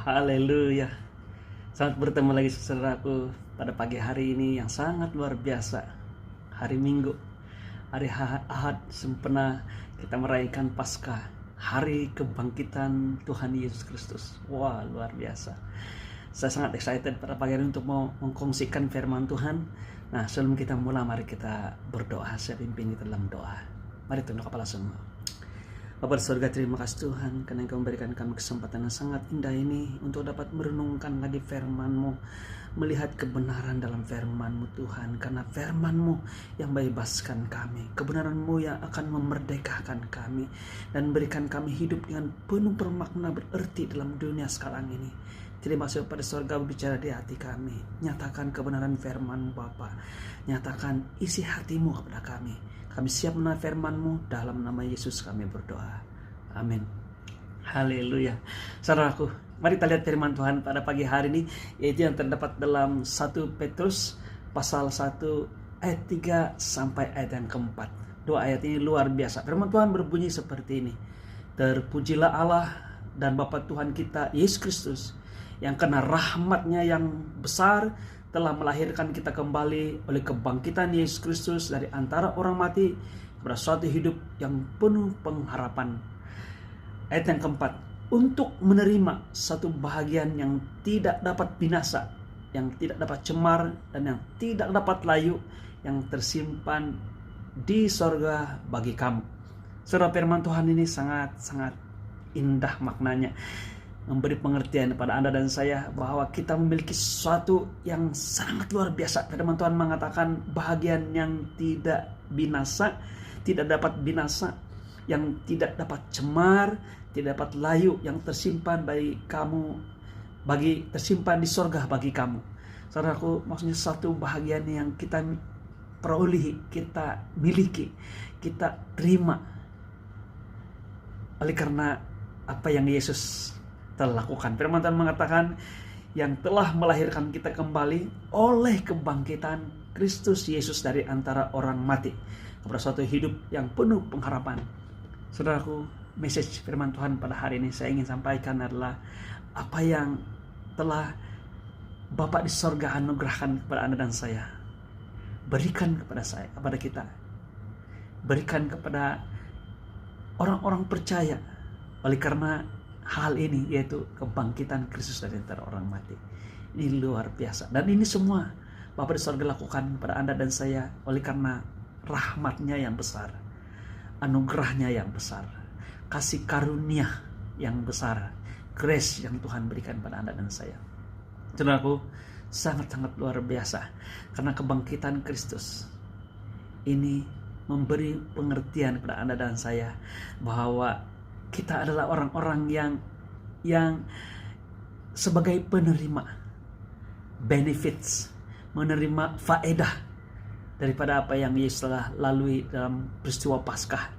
Haleluya. Selamat bertemu lagi saudaraku pada pagi hari ini yang sangat luar biasa. Hari Minggu, hari Ahad sempena kita merayakan Paskah, hari kebangkitan Tuhan Yesus Kristus. Wah, luar biasa. Saya sangat excited pada pagi hari untuk mau mengkongsikan firman Tuhan. Nah, sebelum kita mulai, mari kita berdoa. Saya pimpin kita dalam doa. Mari tunduk kepala semua. Bapa di surga, terima kasih Tuhan karena Engkau memberikan kami kesempatan yang sangat indah ini untuk dapat merenungkan lagi firman-Mu, melihat kebenaran dalam firman-Mu Tuhan, karena firman-Mu yang membebaskan kami, kebenaran-Mu yang akan memerdekakan kami dan berikan kami hidup dengan penuh bermakna berarti dalam dunia sekarang ini. Terima kasih pada surga berbicara di hati kami, nyatakan kebenaran firman-Mu Bapa, nyatakan isi hati-Mu kepada kami. Kami siap menerima firman-Mu, dalam nama Yesus kami berdoa. Amin. Haleluya. Saudaraku, mari kita lihat firman Tuhan pada pagi hari ini, yaitu yang terdapat dalam 1 Petrus pasal 1 ayat 3 sampai ayat yang keempat. Dua ayat ini luar biasa. Firman Tuhan berbunyi seperti ini. Terpujilah Allah dan Bapa Tuhan kita Yesus Kristus, yang karena rahmat-Nya yang besar telah melahirkan kita kembali oleh kebangkitan Yesus Kristus dari antara orang mati kepada suatu hidup yang penuh pengharapan. Ayat yang keempat, untuk menerima satu bahagian yang tidak dapat binasa, yang tidak dapat cemar, dan yang tidak dapat layu, yang tersimpan di sorga bagi kamu. Saudara, firman Tuhan ini sangat-sangat indah maknanya, memberi pengertian kepada Anda dan saya bahwa kita memiliki sesuatu yang sangat luar biasa. Firman Tuhan mengatakan bahagian yang tidak binasa, tidak dapat binasa, yang tidak dapat cemar, tidak dapat layu, yang tersimpan bagi kamu, tersimpan di sorga bagi kamu. Saudaraku, maksudnya satu bahagian yang kita perolehi, kita miliki, kita terima oleh karena apa yang Yesus telah lakukan. Firman Tuhan mengatakan yang telah melahirkan kita kembali oleh kebangkitan Kristus Yesus dari antara orang mati kepada suatu hidup yang penuh pengharapan. Saudaraku, message firman Tuhan pada hari ini saya ingin sampaikan adalah apa yang telah Bapa di sorga anugerahkan kepada Anda dan saya, berikan kepada saya, kepada kita, berikan kepada orang-orang percaya oleh karena hal ini, yaitu kebangkitan Kristus dari antara orang mati. Ini luar biasa. Dan ini semua Bapa di sorga lakukan kepada Anda dan saya oleh karena rahmat-Nya yang besar, anugerah-Nya yang besar, kasih karunia yang besar, grace yang Tuhan berikan pada Anda dan saya. Saudaraku, sangat-sangat luar biasa karena kebangkitan Kristus ini memberi pengertian kepada Anda dan saya bahwa kita adalah orang-orang yang sebagai penerima benefits, menerima faedah daripada apa yang Yesus telah lalui dalam peristiwa Paskah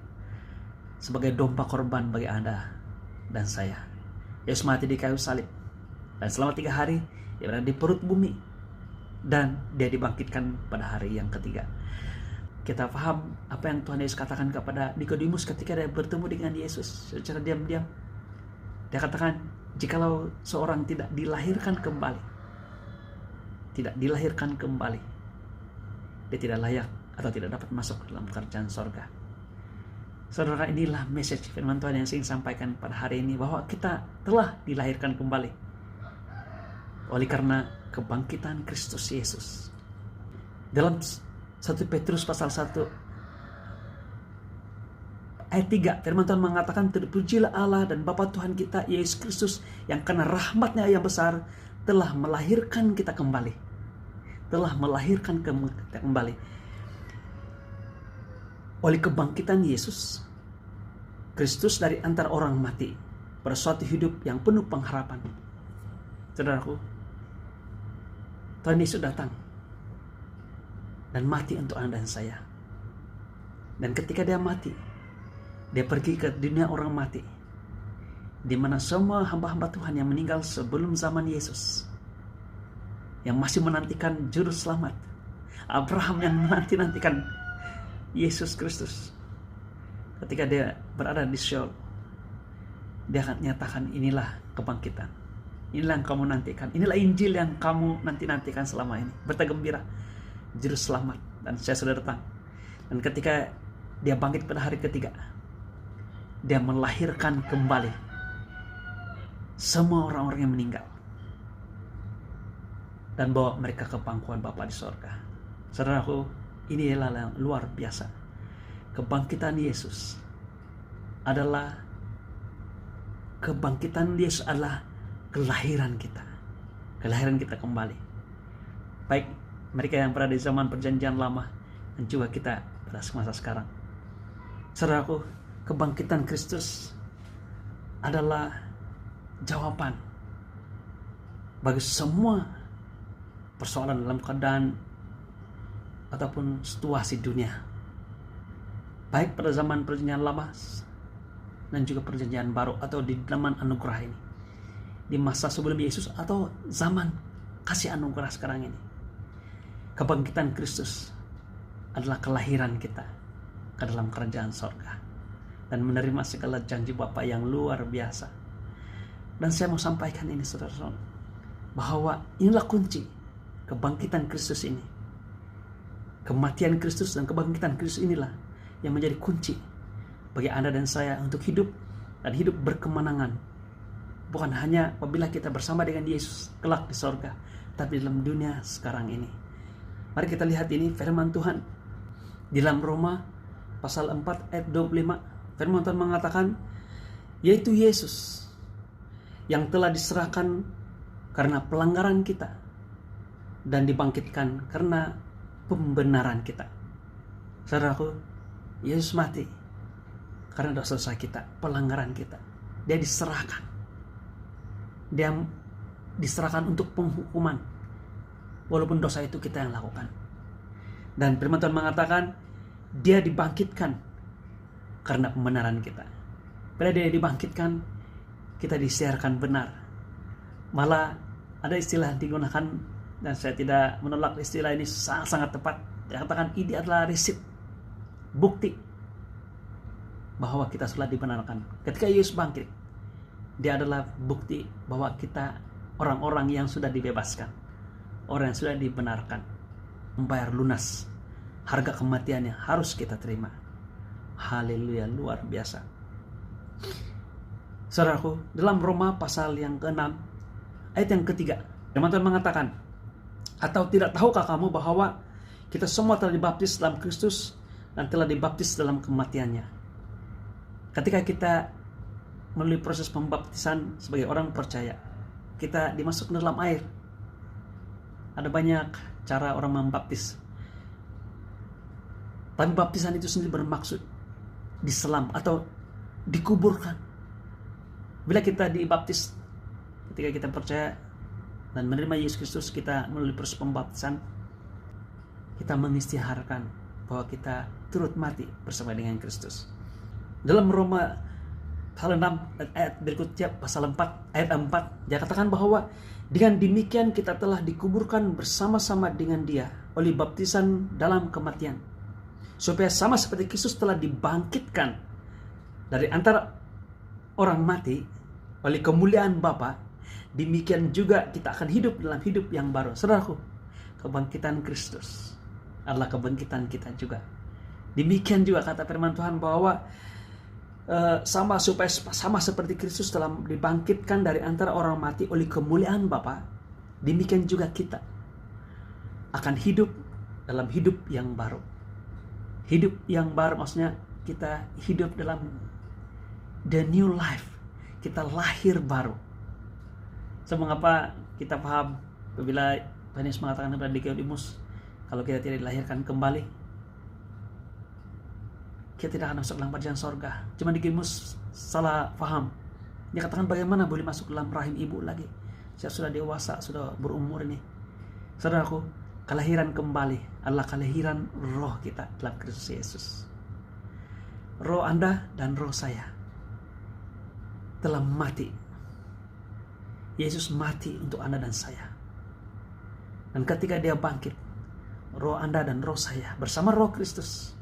sebagai domba korban bagi Anda dan saya. Yesus mati di kayu salib dan selama 3 hari Dia berada di perut bumi dan Dia dibangkitkan pada hari yang ketiga. Kita paham apa yang Tuhan Yesus katakan kepada Nikodemus ketika dia bertemu dengan Yesus secara diam-diam. Dia katakan, jikalau seorang tidak dilahirkan kembali, dia tidak layak atau tidak dapat masuk dalam kerajaan sorga. Saudara, inilah message firman Tuhan yang saya ingin sampaikan pada hari ini, bahwa kita telah dilahirkan kembali oleh karena kebangkitan Kristus Yesus. Dalam 1 Petrus pasal 1 ayat 3, firman Tuhan mengatakan, terpujilah Allah dan Bapa Tuhan kita Yesus Kristus, yang karena rahmat-Nya yang besar telah melahirkan kita kembali. Oleh kebangkitan Yesus Kristus dari antara orang mati pada suatu hidup yang penuh pengharapan. Saudaraku, Tuhan Yesus datang dan mati untuk Anda dan saya. Dan ketika Dia mati, Dia pergi ke dunia orang mati, di mana semua hamba-hamba Tuhan yang meninggal sebelum zaman Yesus, yang masih menantikan juru selamat, Abraham yang menantikan Yesus Kristus, ketika dia berada di Sheol, Dia akan nyatakan inilah kebangkitan. Inilah yang kamu nantikan. Inilah Injil yang kamu nantikan selama ini. Berita gembira, juru selamat, dan saya sudah datang. Dan ketika dia bangkit pada hari ketiga, dia melahirkan kembali semua orang-orang yang meninggal dan bawa mereka ke pangkuan Bapa di sorga. Saudaraku, ini adalah yang luar biasa. Kebangkitan Yesus adalah kelahiran kita. Kelahiran kita kembali. Baik mereka yang berada di zaman perjanjian lama dan juga kita pada masa sekarang. Saudaraku, kebangkitan Kristus adalah jawaban bagi semua persoalan dalam keadaan ataupun situasi dunia, baik pada zaman perjanjian lama dan juga perjanjian baru, atau di zaman anugerah ini, di masa sebelum Yesus atau zaman kasih anugerah sekarang ini. Kebangkitan Kristus adalah kelahiran kita ke dalam kerajaan sorga dan menerima segala janji Bapa yang luar biasa. Dan saya mau sampaikan ini, saudara-saudara, bahwa inilah kunci kebangkitan Kristus ini. Kematian Kristus dan kebangkitan Kristus inilah yang menjadi kunci bagi Anda dan saya untuk hidup dan hidup berkemenangan. Bukan hanya apabila kita bersama dengan Yesus kelak di sorga, tapi dalam dunia sekarang ini. Mari kita lihat ini firman Tuhan di dalam Roma pasal 4 ayat 25. Firman Tuhan mengatakan, yaitu Yesus yang telah diserahkan karena pelanggaran kita dan dibangkitkan karena pembenaran kita. Saudaraku, Yesus mati karena dosa-dosa kita, pelanggaran kita. Dia diserahkan. Dia diserahkan untuk penghukuman, walaupun dosa itu kita yang lakukan. Dan firman Tuhan mengatakan, dia dibangkitkan karena pembenaran kita. Bila dia dibangkitkan, kita disiarkan benar. Malah ada istilah digunakan, dan saya tidak menolak istilah ini, sangat tepat. Dia katakan ini adalah resip, bukti bahwa kita sudah dibenarkan. Ketika Yesus bangkit, dia adalah bukti bahwa kita orang-orang yang sudah dibebaskan, orang yang sudah dibenarkan, membayar lunas harga kematiannya harus kita terima. Haleluya, luar biasa. Saudaraku, dalam Roma pasal yang ke-6 ayat yang ketiga, firman Tuhan mengatakan, atau tidak tahukah kamu bahwa kita semua telah dibaptis dalam Kristus dan telah dibaptis dalam kematiannya. Ketika kita melalui proses pembaptisan sebagai orang percaya, kita dimasukkan dalam air. Ada banyak cara orang membaptis, tapi baptisan itu sendiri bermaksud diselam atau dikuburkan. Bila kita dibaptis, ketika kita percaya dan menerima Yesus Kristus, kita melalui proses pembaptisan, kita mengistiharkan bahwa kita turut mati bersama dengan Kristus. Dalam Roma pasal 6 ayat berikutnya, pasal 4 ayat 4, dia katakan bahwa dengan demikian kita telah dikuburkan bersama-sama dengan dia oleh baptisan dalam kematian, supaya sama seperti Kristus telah dibangkitkan dari antara orang mati oleh kemuliaan Bapa, demikian juga kita akan hidup dalam hidup yang baru. Saudaraku, kebangkitan Kristus adalah kebangkitan kita juga. Demikian juga kata firman Tuhan bahwa supaya sama seperti Kristus telah dibangkitkan dari antara orang mati oleh kemuliaan Bapa, demikian juga kita akan hidup dalam hidup yang baru. Hidup yang baru maksudnya kita hidup dalam the new life. Kita lahir baru. So, mengapa kita paham apabila Paulus mengatakan kepada Nikodemus, kalau kita tidak dilahirkan kembali, kita tidak akan masuk dalam kerajaan sorga. Cuma Nikodemus salah paham. Dia katakan, bagaimana boleh masuk dalam rahim ibu lagi? Saya sudah dewasa, sudah berumur ini. Saudaraku, kelahiran kembali adalah kelahiran roh kita dalam Kristus Yesus. Roh Anda dan roh saya telah mati. Yesus mati untuk Anda dan saya. Dan ketika dia bangkit, roh Anda dan roh saya bersama roh Kristus,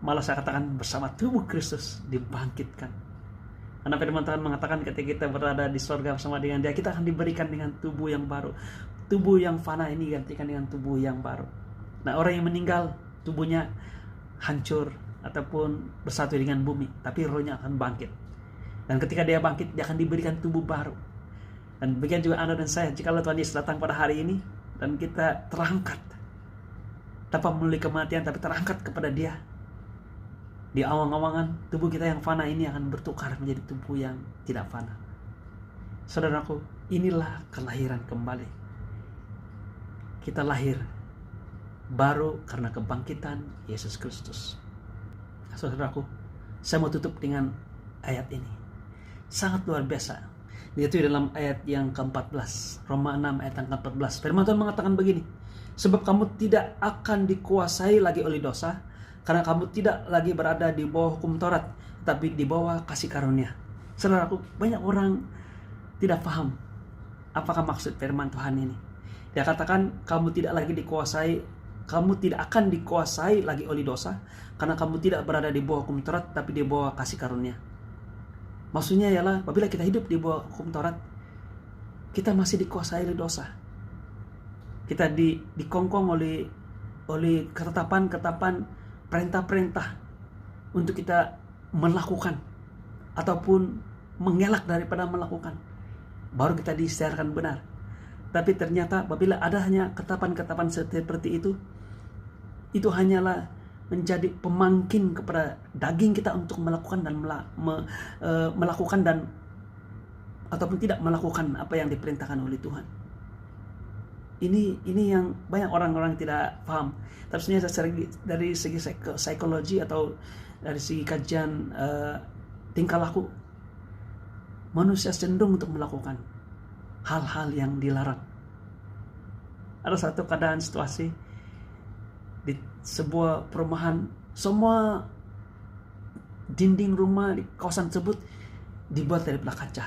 malah saya katakan bersama tubuh Kristus, dibangkitkan Karena firman Tuhan mengatakan ketika kita berada di surga bersama dengan Dia, kita akan diberikan dengan tubuh yang baru. Tubuh yang fana ini gantikan dengan tubuh yang baru. Nah, orang yang meninggal tubuhnya hancur ataupun bersatu dengan bumi, tapi rohnya akan bangkit. Dan ketika dia bangkit, dia akan diberikan tubuh baru. Dan demikian juga Anda dan saya, jika Tuhan Yesus datang pada hari ini dan kita terangkat tanpa melalui kematian, tapi terangkat kepada Dia, di awang-awangan tubuh kita yang fana ini akan bertukar menjadi tubuh yang tidak fana. Saudaraku, inilah kelahiran kembali. Kita lahir baru karena kebangkitan Yesus Kristus. Saudaraku, saya mau tutup dengan ayat ini. Sangat luar biasa. Yaitu dalam ayat yang ke-14, Roma 6 ayat yang ke-14. Firman Tuhan mengatakan begini, sebab kamu tidak akan dikuasai lagi oleh dosa, karena kamu tidak lagi berada di bawah hukum Taurat, tapi di bawah kasih karunia. Saudaraku, banyak orang tidak paham apakah maksud firman Tuhan ini. Dia katakan kamu tidak lagi dikuasai, kamu tidak akan dikuasai lagi oleh dosa, karena kamu tidak berada di bawah hukum Taurat, tapi di bawah kasih karunia. Maksudnya ialah apabila kita hidup di bawah hukum Taurat, kita masih dikuasai oleh dosa. Kita dikongkong oleh ketetapan-ketetapan, perintah-perintah untuk kita melakukan ataupun mengelak daripada melakukan. Baru kita disiarkan benar. Tapi ternyata apabila ada hanya ketetapan-ketetapan seperti itu hanyalah menjadi pemangkin kepada daging kita untuk melakukan dan melakukan dan ataupun tidak melakukan apa yang diperintahkan oleh Tuhan. Ini yang banyak orang-orang tidak paham. Tapi sebenarnya dari segi psikologi atau dari segi kajian tingkah laku, manusia cenderung untuk melakukan hal-hal yang dilarang. Ada satu keadaan situasi di sebuah perumahan, semua dinding rumah di kawasan tersebut dibuat dari belah kaca.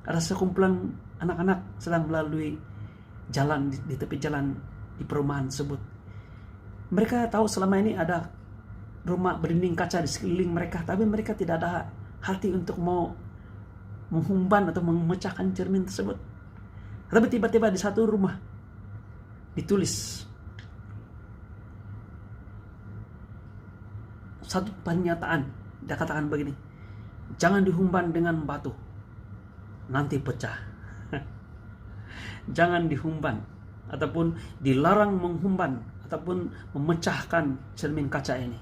Ada sekumpulan anak-anak sedang melalui jalan di tepi jalan di perumahan tersebut. Mereka tahu selama ini ada rumah berdinding kaca di sekeliling mereka, tapi mereka tidak ada hati untuk mau menghumban atau memecahkan cermin tersebut. Tapi tiba-tiba di satu rumah ditulis satu pernyataan. Dia katakan begini, jangan dihumban dengan batu, nanti pecah. Jangan dihumban ataupun dilarang menghumban ataupun memecahkan cermin kaca ini.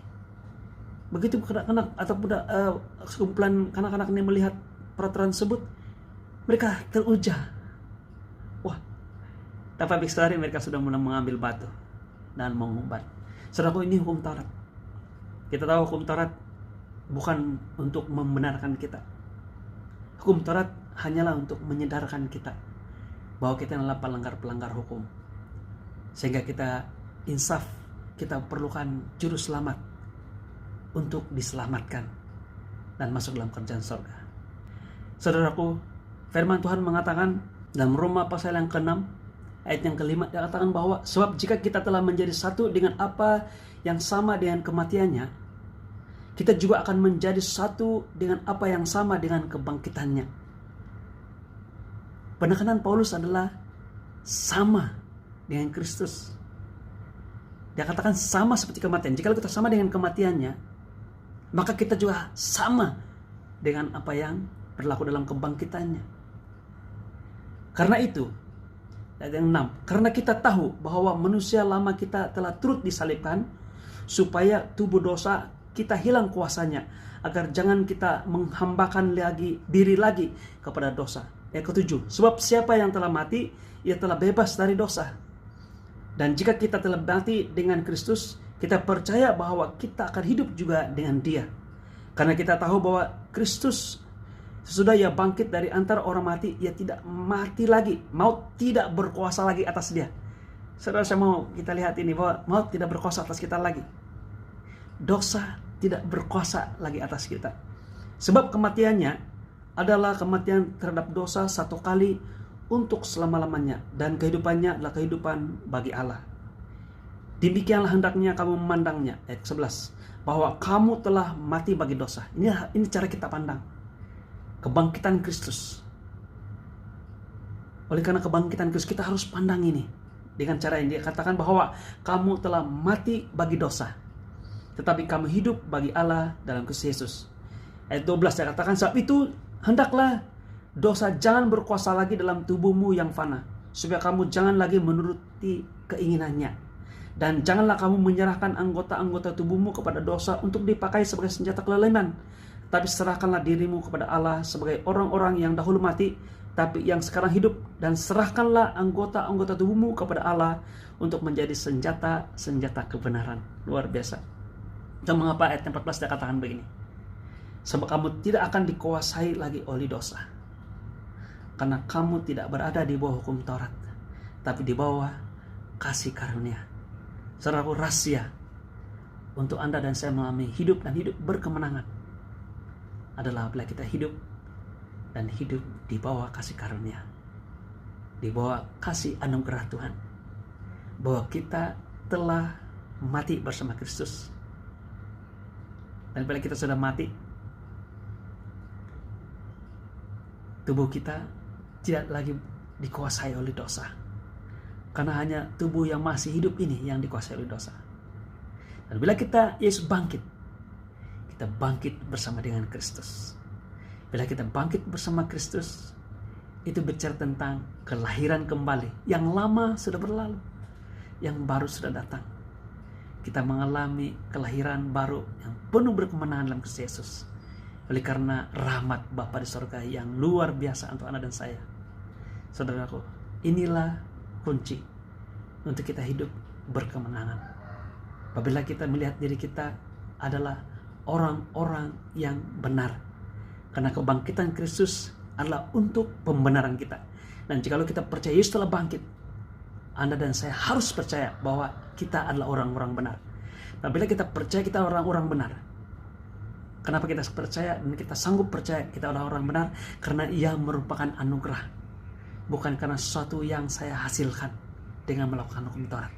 Begitu kanak-kanak ataupun sekumpulan kanak-kanak ini melihat peraturan tersebut, mereka teruja. Wah, tanpa pikir mereka sudah mulai mengambil batu dan menghumban. Saudaraku, ini hukum Taurat. Kita tahu hukum Taurat bukan untuk membenarkan kita. Hukum Taurat hanyalah untuk menyadarkan kita bahwa kita adalah pelanggar-pelanggar hukum. Sehingga kita insaf, kita perlukan juru selamat untuk diselamatkan dan masuk dalam kerjaan surga. Saudaraku, firman Tuhan mengatakan dalam Roma pasal yang ke-6 ayat yang ke-5, dia katakan bahwa sebab jika kita telah menjadi satu dengan apa yang sama dengan kematiannya, kita juga akan menjadi satu dengan apa yang sama dengan kebangkitannya. Penekanan Paulus adalah sama dengan Kristus. Dia katakan sama seperti kematian. Jika kita sama dengan kematiannya, maka kita juga sama dengan apa yang berlaku dalam kebangkitannya. Karena itu, ayat yang 6, karena kita tahu bahwa manusia lama kita telah turut disalibkan, supaya tubuh dosa kita hilang kuasanya, agar jangan kita menghambakan diri lagi kepada dosa. Yang ke-7, sebab siapa yang telah mati, ia telah bebas dari dosa. Dan jika kita telah mati dengan Kristus, kita percaya bahwa kita akan hidup juga dengan Dia. Karena kita tahu bahwa Kristus sesudah Ia bangkit dari antara orang mati, Ia tidak mati lagi. Maut tidak berkuasa lagi atas Dia. Saudara, saya mau kita lihat ini bahwa maut tidak berkuasa atas kita lagi. Dosa tidak berkuasa lagi atas kita. Sebab kematiannya adalah kematian terhadap dosa satu kali untuk selama-lamanya, dan kehidupannya adalah kehidupan bagi Allah. Demikianlah hendaknya kamu memandangnya, ayat 11, bahwa kamu telah mati bagi dosa. Ini cara kita pandang. kebangkitan Kristus. Oleh karena kebangkitan Kristus, kita harus pandang ini dengan cara yang dia katakan bahwa kamu telah mati bagi dosa, tetapi kamu hidup bagi Allah dalam Kristus Yesus. Ayat 12 dia katakan, sebab itu hendaklah dosa jangan berkuasa lagi dalam tubuhmu yang fana, supaya kamu jangan lagi menuruti keinginannya. Dan janganlah kamu menyerahkan anggota-anggota tubuhmu kepada dosa untuk dipakai sebagai senjata kelaliman, tapi serahkanlah dirimu kepada Allah sebagai orang-orang yang dahulu mati, tapi yang sekarang hidup, dan serahkanlah anggota-anggota tubuhmu kepada Allah untuk menjadi senjata-senjata kebenaran. Luar biasa. Dan mengapa ayat 14 dia katakan begini? Sebab kamu tidak akan dikuasai lagi oleh dosa, karena kamu tidak berada di bawah hukum Taurat, tapi di bawah kasih karunia. Saudaraku, rahasia untuk Anda dan saya mengalami hidup dan hidup berkemenangan adalah bila kita hidup dan hidup di bawah kasih karunia, di bawah kasih anugerah Tuhan, bahwa kita telah mati bersama Kristus. Dan bila kita sudah mati, tubuh kita tidak lagi dikuasai oleh dosa, karena hanya tubuh yang masih hidup ini yang dikuasai oleh dosa. Dan bila Yesus bangkit, kita bangkit bersama dengan Kristus. Bila kita bangkit bersama Kristus, itu bicara tentang kelahiran kembali. Yang lama sudah berlalu, yang baru sudah datang. Kita mengalami kelahiran baru yang penuh berkemenangan dalam Kristus Yesus. Oleh karena rahmat Bapa di surga yang luar biasa untuk Anda dan saya. Saudaraku, inilah kunci untuk kita hidup berkemenangan. Apabila kita melihat diri kita adalah orang-orang yang benar, karena kebangkitan Kristus adalah untuk pembenaran kita. Dan jikalau kita percaya Yesus telah bangkit, Anda dan saya harus percaya bahwa kita adalah orang-orang benar. Apabila kita percaya kita orang-orang benar, kenapa kita percaya dan kita sanggup percaya kita adalah orang benar? Karena ia merupakan anugerah, bukan karena sesuatu yang saya hasilkan dengan melakukan hukum Taurat.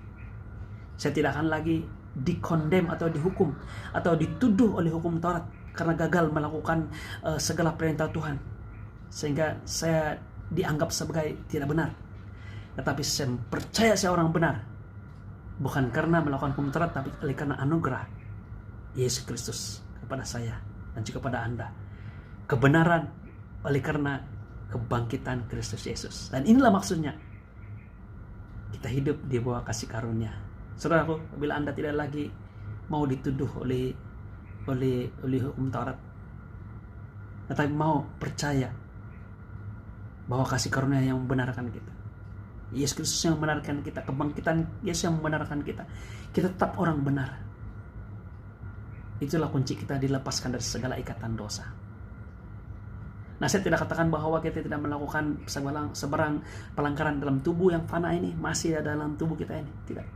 Saya tidak akan lagi dikondem atau dihukum atau dituduh oleh hukum Taurat karena gagal melakukan segala perintah Tuhan, sehingga saya dianggap sebagai tidak benar. Tetapi saya percaya saya orang benar, bukan karena melakukan hukum Taurat, tapi oleh karena anugerah Yesus Kristus kepada saya dan juga kepada Anda. Kebenaran oleh karena kebangkitan Kristus Yesus. Dan inilah maksudnya kita hidup di bawah kasih karunia. Saudaraku, bila Anda tidak lagi mau dituduh oleh hukum Taurat, tetapi mau percaya bahwa kasih karunia yang membenarkan kita, Yesus Kristus yang membenarkan kita, kebangkitan Yesus yang membenarkan kita, kita tetap orang benar. Itulah kunci kita dilepaskan dari segala ikatan dosa. Nah, saya tidak katakan bahwa kita tidak melakukan sebarang pelanggaran dalam tubuh yang fana ini, masih ada dalam tubuh kita ini, tidak.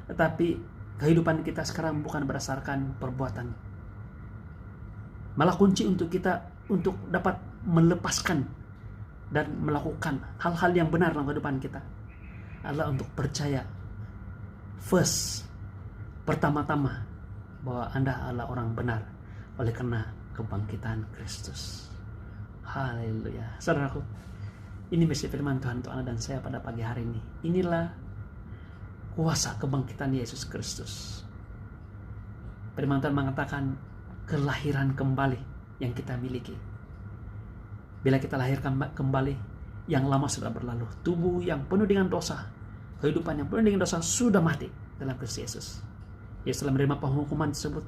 Tetapi kehidupan kita sekarang bukan berdasarkan perbuatan. Malah kunci untuk kita untuk dapat melepaskan dan melakukan hal-hal yang benar dalam kehidupan kita adalah untuk percaya pertama-tama bahwa Anda adalah orang benar oleh karena kebangkitan Kristus. Haleluya. Saudaraku, ini misi firman Tuhan untuk Anda dan saya pada pagi hari ini. Inilah kuasa kebangkitan Yesus Kristus. Firman Tuhan mengatakan kelahiran kembali yang kita miliki. Bila kita lahirkan kembali, yang lama sudah berlalu. Tubuh yang penuh dengan dosa, kehidupan yang penuh dengan dosa sudah mati dalam Kristus Yesus. Yesus telah menerima penghukuman tersebut,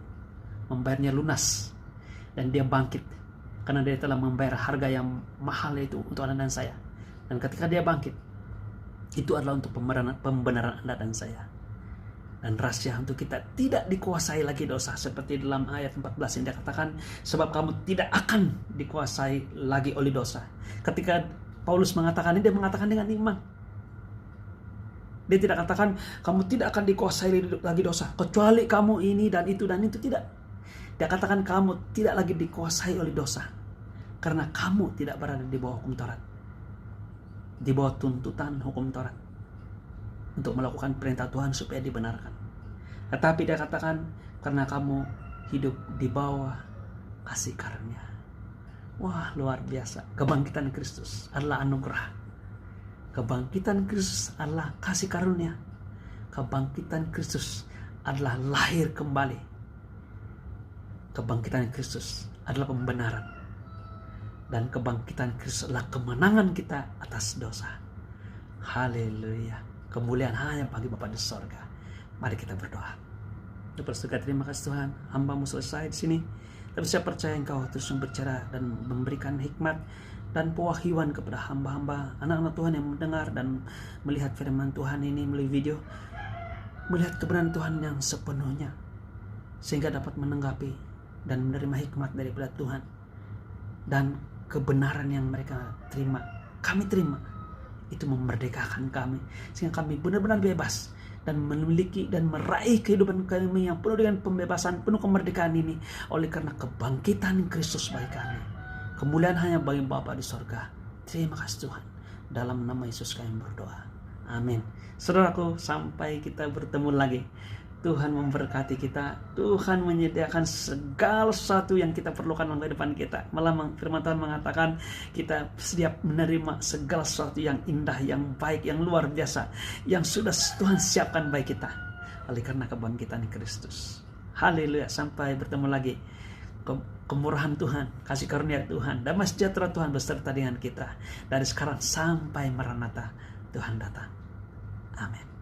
membayarnya lunas, dan dia bangkit karena dia telah membayar harga yang mahal itu untuk Anda dan saya. Dan ketika dia bangkit, itu adalah untuk pembenaran Anda dan saya. Dan rahasia untuk kita tidak dikuasai lagi dosa, seperti dalam ayat 14 yang dia katakan, sebab kamu tidak akan dikuasai lagi oleh dosa. Ketika Paulus mengatakan ini, dia mengatakan dengan iman. Dia tidak katakan kamu tidak akan dikuasai lagi dosa, kecuali kamu ini dan itu, tidak. Dia katakan kamu tidak lagi dikuasai oleh dosa, karena kamu tidak berada di bawah hukum Taurat, di bawah tuntutan hukum Taurat untuk melakukan perintah Tuhan supaya dibenarkan. Tetapi dia katakan karena kamu hidup di bawah kasih karunia. Wah, luar biasa. Kebangkitan Kristus adalah anugerah. Kebangkitan Kristus adalah kasih karunia. Kebangkitan Kristus adalah lahir kembali. Kebangkitan Kristus adalah pembenaran. Dan kebangkitan Kristus adalah kemenangan kita atas dosa. Haleluya. Kemuliaan hanya bagi Bapa di sorga. Mari kita berdoa. Bersyukur, terima kasih Tuhan, hamba-Mu selesai di sini. Tapi saya percaya Engkau terus berbicara dan memberikan hikmat dan pewahyuan kepada hamba-hamba, anak-anak Tuhan yang mendengar dan melihat firman Tuhan ini melalui video, melihat kebenaran Tuhan yang sepenuhnya, sehingga dapat menanggapi dan menerima hikmat daripada Tuhan. Dan kebenaran yang mereka terima, kami terima, itu memerdekakan kami, sehingga kami benar-benar bebas dan memiliki dan meraih kehidupan kami yang penuh dengan pembebasan, penuh kemerdekaan ini oleh karena kebangkitan Kristus bagi kami. Kemuliaan hanya bagi Bapa di sorga. Terima kasih Tuhan. Dalam nama Yesus kami berdoa. Amin. Saudaraku, sampai kita bertemu lagi. Tuhan memberkati kita. Tuhan menyediakan segala sesuatu yang kita perlukan dalam kehidupan kita. Malah firman Tuhan mengatakan kita siap menerima segala sesuatu yang indah, yang baik, yang luar biasa, yang sudah Tuhan siapkan bagi kita oleh karena kebangkitan Kristus. Haleluya. Sampai bertemu lagi. Kemurahan Tuhan, kasih karunia Tuhan, damai sejahtera Tuhan beserta dengan kita dari sekarang sampai Maranatha Tuhan datang. Amin.